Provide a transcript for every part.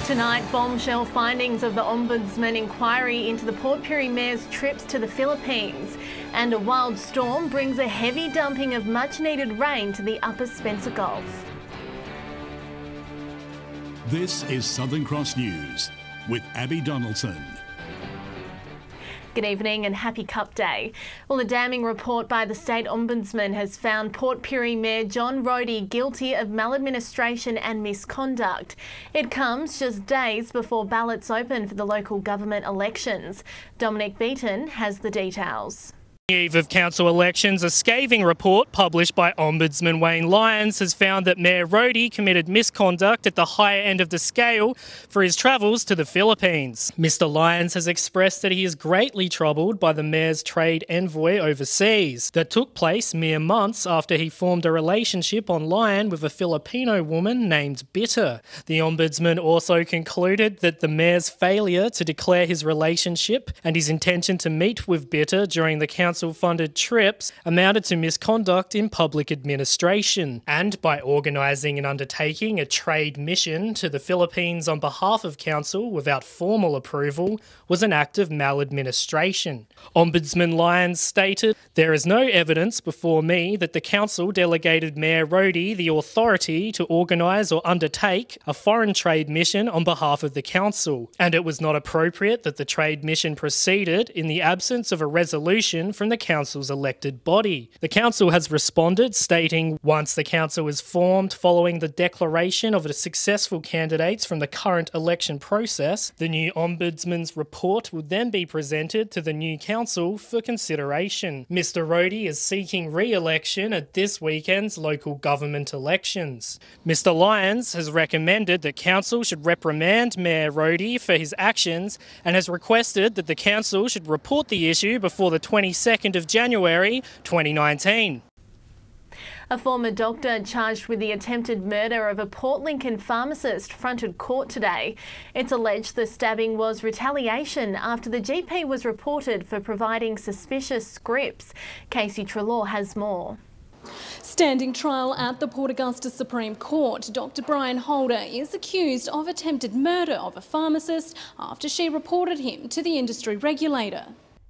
Tonight, bombshell findings of the Ombudsman inquiry into the Port Pirie Mayor's trips to the Philippines. And a wild storm brings a heavy dumping of much-needed rain to the Upper Spencer Gulf. This is Southern Cross News with Abby Donaldson. Good evening and happy Cup Day. Well, a damning report by the State Ombudsman has found Port Pirie Mayor John Rohde guilty of maladministration and misconduct. It comes just days before ballots open for the local government elections. Dominic Beaton has the details. On the eve of council elections, a scathing report published by Ombudsman Wayne Lyons has found that Mayor Rohde committed misconduct at the higher end of the scale for his travels to the Philippines. Mr Lyons has expressed that he is greatly troubled by the mayor's trade envoy overseas that took place mere months after he formed a relationship online with a Filipino woman named Bitter. The Ombudsman also concluded that the mayor's failure to declare his relationship and his intention to meet with Bitter during the council-funded trips amounted to misconduct in public administration, and by organising and undertaking a trade mission to the Philippines on behalf of council without formal approval was an act of maladministration. Ombudsman Lyons stated, "There is no evidence before me that the council delegated Mayor Rohde the authority to organise or undertake a foreign trade mission on behalf of the council, and it was not appropriate that the trade mission proceeded in the absence of a resolution from the council's elected body." The council has responded, stating, "Once the council is formed following the declaration of the successful candidates from the current election process, the new Ombudsman's report will then be presented to the new council for consideration." Mr Rohde is seeking re-election at this weekend's local government elections. Mr Lyons has recommended that council should reprimand Mayor Rohde for his actions and has requested that the council should report the issue before the 22nd of January 2019. A former doctor charged with the attempted murder of a Port Lincoln pharmacist fronted court today. It's alleged the stabbing was retaliation after the GP was reported for providing suspicious scripts. Casey Trelaw has more. Standing trial at the Port Augusta Supreme Court, Dr Brian Holder is accused of attempted murder of a pharmacist after she reported him to the industry regulator.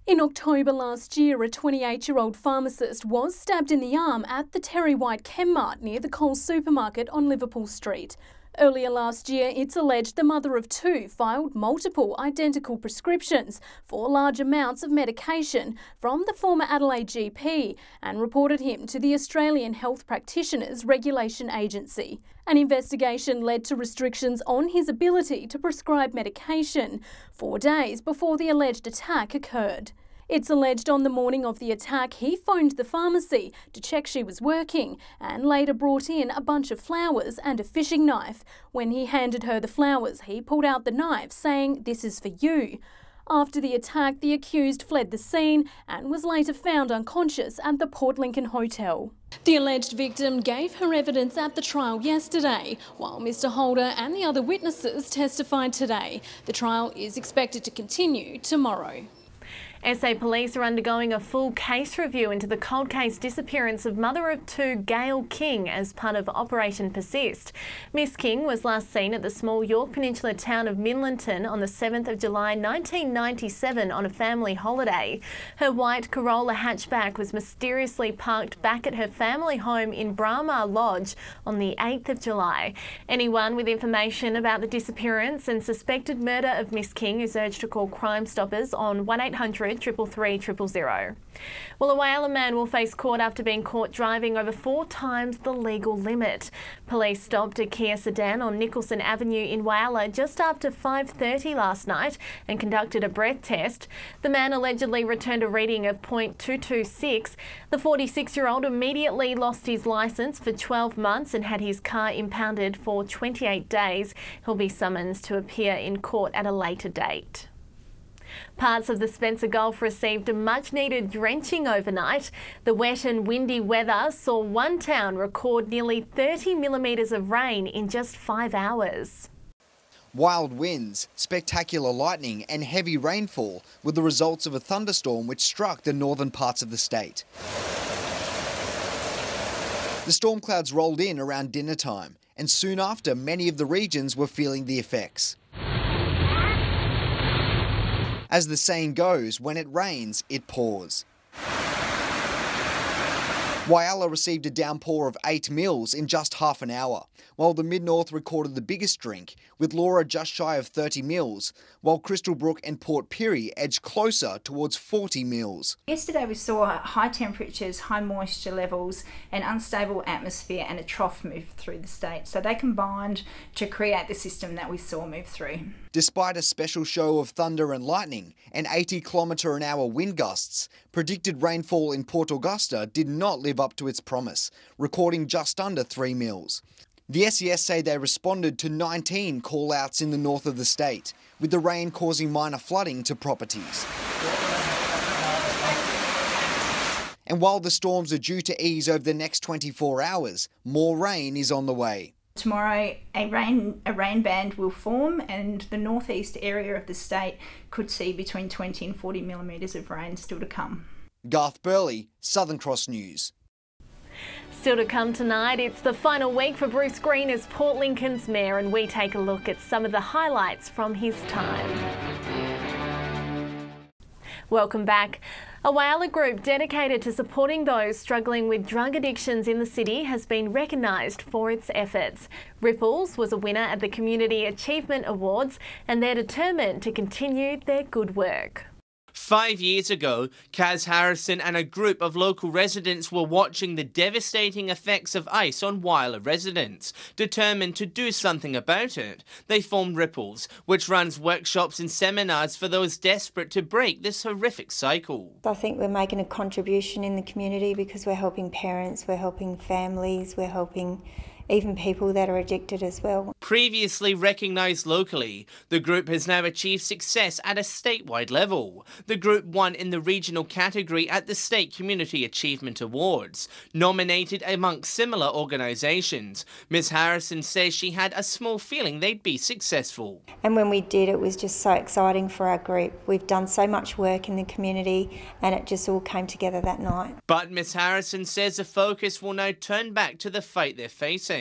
In October last year, a 28-year-old pharmacist was stabbed in the arm at the Terry White Chemmart near the Coles supermarket on Liverpool Street. Earlier last year, it's alleged the mother of two filed multiple identical prescriptions for large amounts of medication from the former Adelaide GP and reported him to the Australian Health Practitioners Regulation Agency. An investigation led to restrictions on his ability to prescribe medication 4 days before the alleged attack occurred. It's alleged on the morning of the attack he phoned the pharmacy to check she was working and later brought in a bunch of flowers and a fishing knife. When he handed her the flowers, he pulled out the knife, saying, "This is for you." After the attack, the accused fled the scene and was later found unconscious at the Port Lincoln Hotel. The alleged victim gave her evidence at the trial yesterday, while Mr Holder and the other witnesses testified today. The trial is expected to continue tomorrow. SA Police are undergoing a full case review into the cold case disappearance of mother of two Gail King as part of Operation PERSIST. Miss King was last seen at the small York Peninsula town of Minlinton on the 7th of July 1997 on a family holiday. Her white Corolla hatchback was mysteriously parked back at her family home in Bramar Lodge on the 8th of July. Anyone with information about the disappearance and suspected murder of Miss King is urged to call Crime Stoppers on 1800 333 000. Well, a Whyalla man will face court after being caught driving over 4 times the legal limit. Police stopped a Kia sedan on Nicholson Avenue in Whyalla just after 5:30 last night and conducted a breath test. The man allegedly returned a reading of .226. The 46-year-old immediately lost his licence for 12 months and had his car impounded for 28 days. He'll be summoned to appear in court at a later date. Parts of the Spencer Gulf received a much-needed drenching overnight. The wet and windy weather saw one town record nearly 30 millimetres of rain in just 5 hours. Wild winds, spectacular lightning and heavy rainfall were the results of a thunderstorm which struck the northern parts of the state. The storm clouds rolled in around dinner time, and soon after many of the regions were feeling the effects. As the saying goes, when it rains, it pours. Whyalla received a downpour of 8 mils in just half an hour, while the Mid-North recorded the biggest drink, with Laura just shy of 30 mils, while Crystal Brook and Port Pirie edged closer towards 40 mils. Yesterday we saw high temperatures, high moisture levels, an unstable atmosphere and a trough move through the state. So they combined to create the system that we saw move through. Despite a special show of thunder and lightning and 80km/h wind gusts, predicted rainfall in Port Augusta did not live up to its promise, recording just under 3 mils. The SES say they responded to 19 call-outs in the north of the state, with the rain causing minor flooding to properties. And while the storms are due to ease over the next 24 hours, more rain is on the way. Tomorrow a rain band will form and the northeast area of the state could see between 20 and 40 millimetres of rain still to come. Garth Burley, Southern Cross News. Still to come tonight, it's the final week for Bruce Green as Port Lincoln's mayor, and we take a look at some of the highlights from his time. Welcome back. A Whyalla group dedicated to supporting those struggling with drug addictions in the city has been recognised for its efforts. Ripples was a winner at the Community Achievement Awards, and they're determined to continue their good work. 5 years ago, Kaz Harrison and a group of local residents were watching the devastating effects of ice on Whyalla residents. Determined to do something about it, they formed Ripples, which runs workshops and seminars for those desperate to break this horrific cycle. I think we're making a contribution in the community because we're helping parents, we're helping families, we're helping even people that are addicted as well. Previously recognised locally, the group has now achieved success at a statewide level. The group won in the regional category at the State Community Achievement Awards, nominated amongst similar organisations. Ms Harrison says she had a small feeling they'd be successful. And when we did, it was just so exciting for our group. We've done so much work in the community and it just all came together that night. But Ms Harrison says the focus will now turn back to the fight they're facing.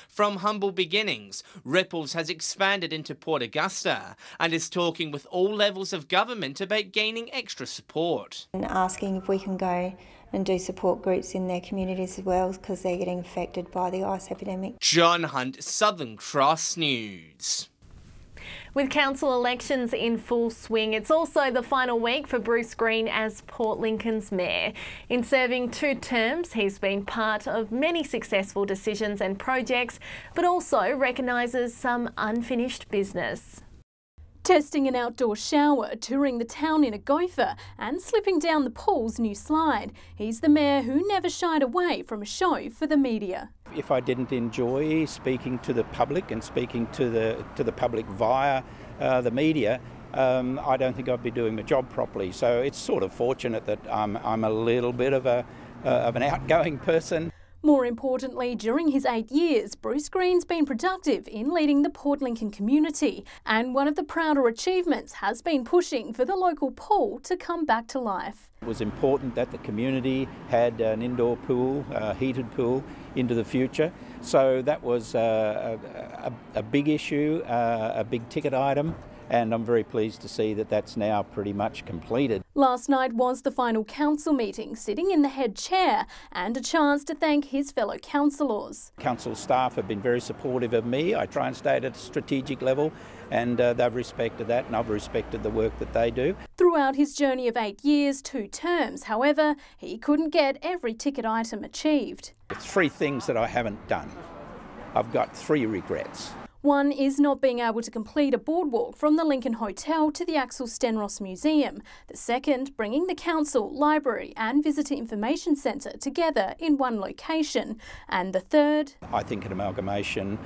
From humble beginnings, Ripples has expanded into Port Augusta and is talking with all levels of government about gaining extra support. And asking if we can go and do support groups in their communities as well because they're getting affected by the ice epidemic. John Hunt, Southern Cross News. With council elections in full swing, it's also the final week for Bruce Green as Port Lincoln's mayor. In serving 2 terms, he's been part of many successful decisions and projects, but also recognises some unfinished business. Testing an outdoor shower, touring the town in a gopher and slipping down the pool's new slide. He's the mayor who never shied away from a show for the media. If I didn't enjoy speaking to the public and speaking to the public via the media, I don't think I'd be doing my job properly. So it's sort of fortunate that I'm a little bit of an outgoing person. More importantly, during his 8 years, Bruce Green's been productive in leading the Port Lincoln community, and one of the prouder achievements has been pushing for the local pool to come back to life. It was important that the community had an indoor pool, a heated pool, into the future. So that was a big issue, a big ticket item. And I'm very pleased to see that that's now pretty much completed. Last night was the final council meeting, sitting in the head chair, and a chance to thank his fellow councillors. Council staff have been very supportive of me. I try and stay at a strategic level, and they've respected that, and I've respected the work that they do. Throughout his journey of 8 years, 2 terms, however, he couldn't get every ticket item achieved. There's 3 things that I haven't done. I've got 3 regrets. One is not being able to complete a boardwalk from the Lincoln Hotel to the Axel Stenros Museum. The second, bringing the council, library and visitor information centre together in one location. And the third, I think an amalgamation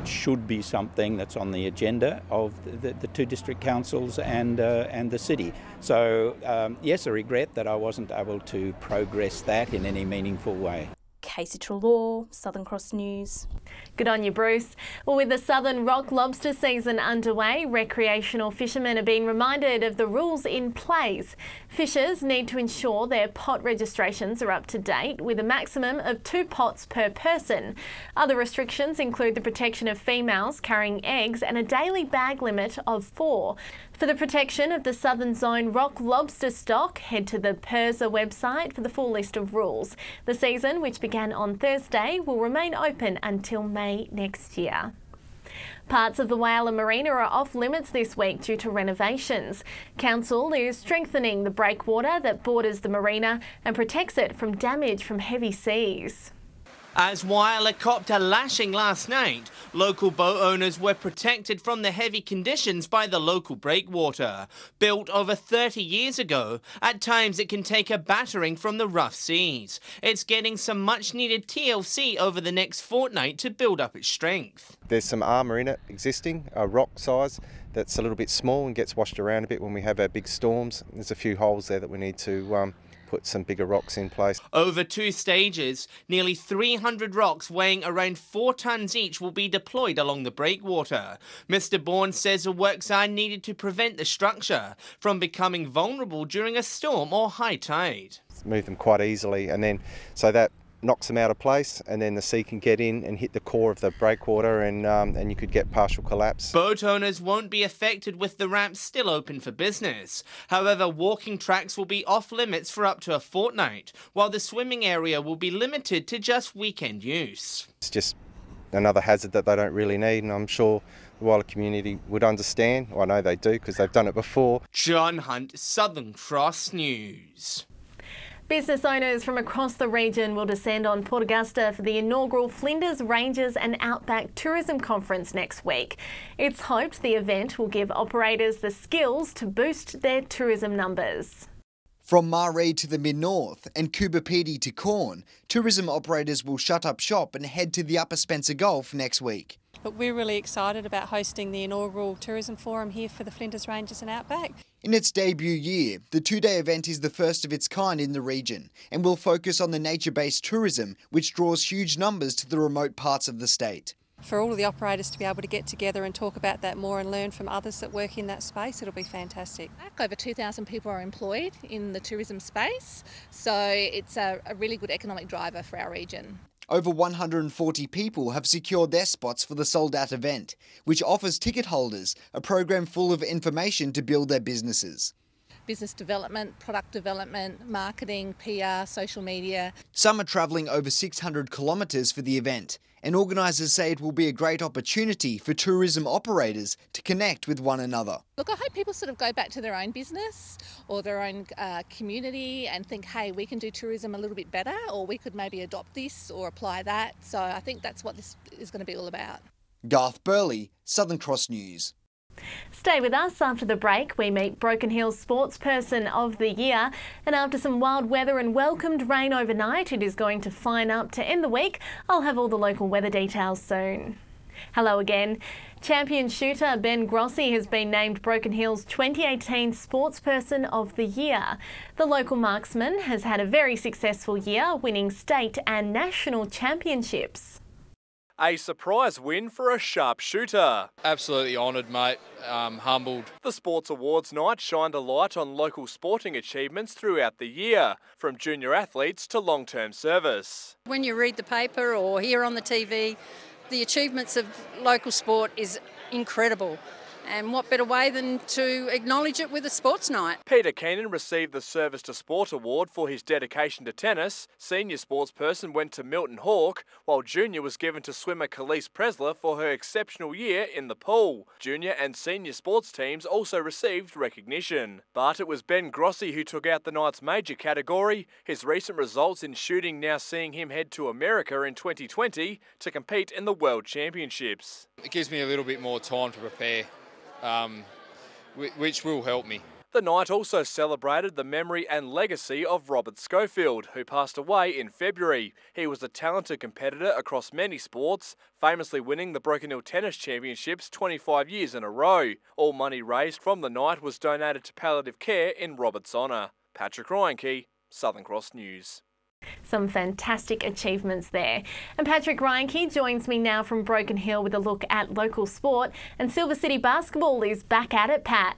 should be something that's on the agenda of the 2 district councils and the city. So yes, I regret that I wasn't able to progress that in any meaningful way. Casey Trelaw, Southern Cross News. Good on you, Bruce. Well, with the Southern Rock lobster season underway, recreational fishermen are being reminded of the rules in place. Fishers need to ensure their pot registrations are up to date, with a maximum of 2 pots per person. Other restrictions include the protection of females carrying eggs and a daily bag limit of 4. For the protection of the Southern Zone rock lobster stock, head to the PERSIST website for the full list of rules. The season, which began on Thursday, will remain open until May next year. Parts of the Whyalla Marina are off limits this week due to renovations. Council is strengthening the breakwater that borders the marina and protects it from damage from heavy seas. As Whyalla copped a lashing last night, local boat owners were protected from the heavy conditions by the local breakwater. Built over 30 years ago, at times it can take a battering from the rough seas. It's getting some much-needed TLC over the next fortnight to build up its strength. There's some armour in it existing, a rock size that's a little bit small and gets washed around a bit when we have our big storms. There's a few holes there that we need to put some bigger rocks in place. Over 2 stages, nearly 300 rocks weighing around 4 tonnes each will be deployed along the breakwater. Mr. Bourne says the works are needed to prevent the structure from becoming vulnerable during a storm or high tide. Move them quite easily, and then so that knocks them out of place, and then the sea can get in and hit the core of the breakwater, and you could get partial collapse. Boat owners won't be affected with the ramp still open for business. However, walking tracks will be off limits for up to a fortnight, while the swimming area will be limited to just weekend use. It's just another hazard that they don't really need, and I'm sure the Whyalla community would understand. Well, I know they do because they've done it before. John Hunt, Southern Cross News. Business owners from across the region will descend on Port Augusta for the inaugural Flinders Ranges and Outback Tourism Conference next week. It's hoped the event will give operators the skills to boost their tourism numbers. From Maree to the mid-north and Coobapedy to Corn, tourism operators will shut up shop and head to the Upper Spencer Gulf next week. But we're really excited about hosting the inaugural tourism forum here for the Flinders Ranges and Outback. In its debut year, the 2-day event is the first of its kind in the region and will focus on the nature-based tourism, which draws huge numbers to the remote parts of the state. For all of the operators to be able to get together and talk about that more and learn from others that work in that space, it'll be fantastic. Over 2,000 people are employed in the tourism space, so it's a really good economic driver for our region. Over 140 people have secured their spots for the sold-out event, which offers ticket holders a program full of information to build their businesses. Business development, product development, marketing, PR, social media. Some are travelling over 600 kilometres for the event, and organisers say it will be a great opportunity for tourism operators to connect with one another. Look, I hope people sort of go back to their own business or their own community and think, hey, we can do tourism a little bit better, or we could maybe adopt this or apply that. So I think that's what this is going to be all about. Garth Burley, Southern Cross News. Stay with us. After the break, we meet Broken Hill's Sportsperson of the Year. And after some wild weather and welcomed rain overnight, it is going to fine up to end the week. I'll have all the local weather details soon. Hello again. Champion shooter Ben Grossi has been named Broken Hill's 2018 Sportsperson of the Year. The local marksman has had a very successful year, winning state and national championships. A surprise win for a sharpshooter. Absolutely honoured, mate. Humbled. The Sports Awards night shined a light on local sporting achievements throughout the year, from junior athletes to long-term service. When you read the paper or hear on the TV, the achievements of local sport is incredible. And what better way than to acknowledge it with a sports night? Peter Keenan received the Service to Sport Award for his dedication to tennis. Senior sportsperson went to Milton Hawke, while junior was given to swimmer Khalees Presler for her exceptional year in the pool. Junior and senior sports teams also received recognition. But it was Ben Grossi who took out the night's major category, his recent results in shooting now seeing him head to America in 2020 to compete in the World Championships. It gives me a little bit more time to prepare. Which will help me. The night also celebrated the memory and legacy of Robert Schofield, who passed away in February. He was a talented competitor across many sports, famously winning the Broken Hill Tennis Championships 25 years in a row. All money raised from the night was donated to palliative care in Robert's honour. Patrick Ryankey, Southern Cross News. Some fantastic achievements there. And Patrick Reinke joins me now from Broken Hill with a look at local sport. And Silver City basketball is back at it, Pat.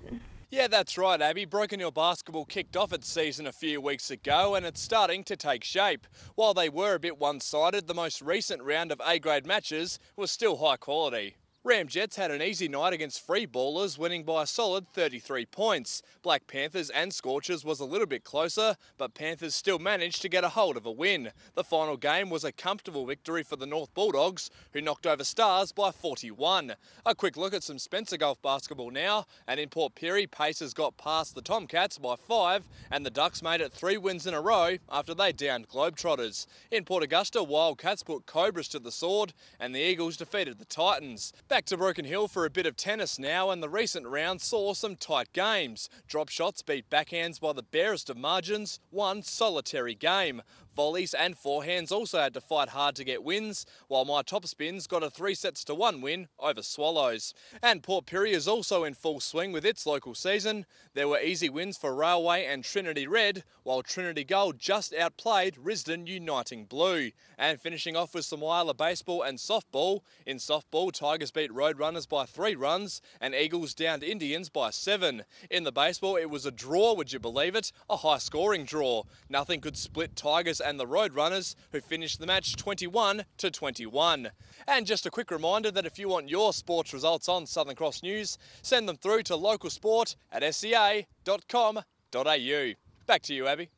Yeah, that's right, Abby. Broken Hill basketball kicked off its season a few weeks ago and it's starting to take shape. While they were a bit one-sided, the most recent round of A-grade matches was still high quality. Ramjets had an easy night against free ballers, winning by a solid 33 points. Black Panthers and Scorchers was a little bit closer, but Panthers still managed to get a hold of a win. The final game was a comfortable victory for the North Bulldogs, who knocked over Stars by 41. A quick look at some Spencer Gulf basketball now, and in Port Pirie, Pacers got past the Tomcats by 5, and the Ducks made it 3 wins in a row after they downed Globetrotters. In Port Augusta, Wildcats put Cobras to the sword, and the Eagles defeated the Titans. Back to Broken Hill for a bit of tennis now, and the recent round saw some tight games. Drop shots beat backhands by the barest of margins, one solitary game. Volleys and forehands also had to fight hard to get wins, while my topspins got a 3-1 win over Swallows. And Port Pirie is also in full swing with its local season. There were easy wins for Railway and Trinity Red, while Trinity Gold just outplayed Risdon Uniting Blue. And finishing off with some Whyalla baseball and softball. In softball, Tigers beat Roadrunners by 3 runs and Eagles downed Indians by 7. In the baseball, it was a draw, would you believe it? A high-scoring draw. Nothing could split Tigers and the Roadrunners, who finished the match 21-21. And just a quick reminder that if you want your sports results on Southern Cross News, send them through to localsport@sca.com.au. Back to you, Abby.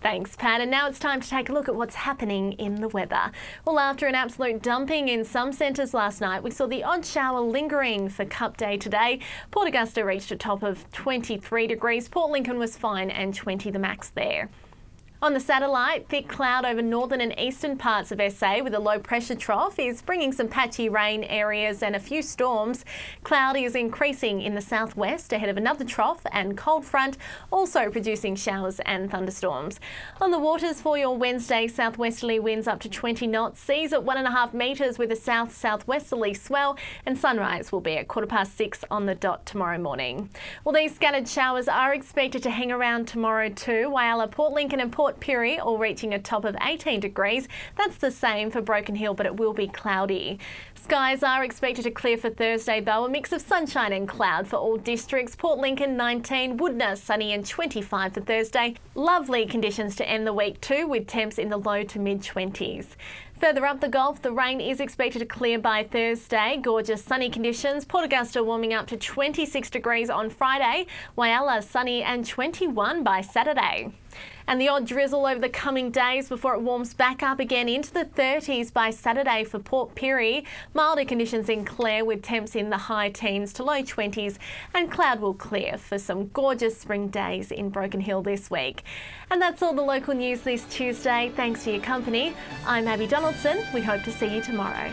Thanks, Pat. And now it's time to take a look at what's happening in the weather. Well, after an absolute dumping in some centres last night, we saw the odd shower lingering for Cup Day today. Port Augusta reached a top of 23 degrees. Port Lincoln was fine and 20 the max there. On the satellite, thick cloud over northern and eastern parts of SA with a low pressure trough is bringing some patchy rain areas and a few storms. Cloud is increasing in the southwest ahead of another trough and cold front, also producing showers and thunderstorms. On the waters for your Wednesday, southwesterly winds up to 20 knots, seas at 1.5 metres with a south-southwesterly swell, and sunrise will be at 6:15 on the dot tomorrow morning. Well, these scattered showers are expected to hang around tomorrow too. Whyalla, Port Lincoln and Port Pirie all reaching a top of 18 degrees. That's the same for Broken Hill, but it will be cloudy. Skies are expected to clear for Thursday though, a mix of sunshine and cloud for all districts. Port Lincoln 19, Woodner sunny and 25 for Thursday. Lovely conditions to end the week too, with temps in the low to mid-20s. Further up the Gulf, the rain is expected to clear by Thursday. Gorgeous sunny conditions. Port Augusta warming up to 26 degrees on Friday. Whyalla sunny and 21 by Saturday. And the odd drizzle over the coming days before it warms back up again into the 30s by Saturday for Port Pirie. Milder conditions in Clare with temps in the high teens to low 20s, and cloud will clear for some gorgeous spring days in Broken Hill this week. And that's all the local news this Tuesday. Thanks for your company. I'm Abby Donaldson. We hope to see you tomorrow.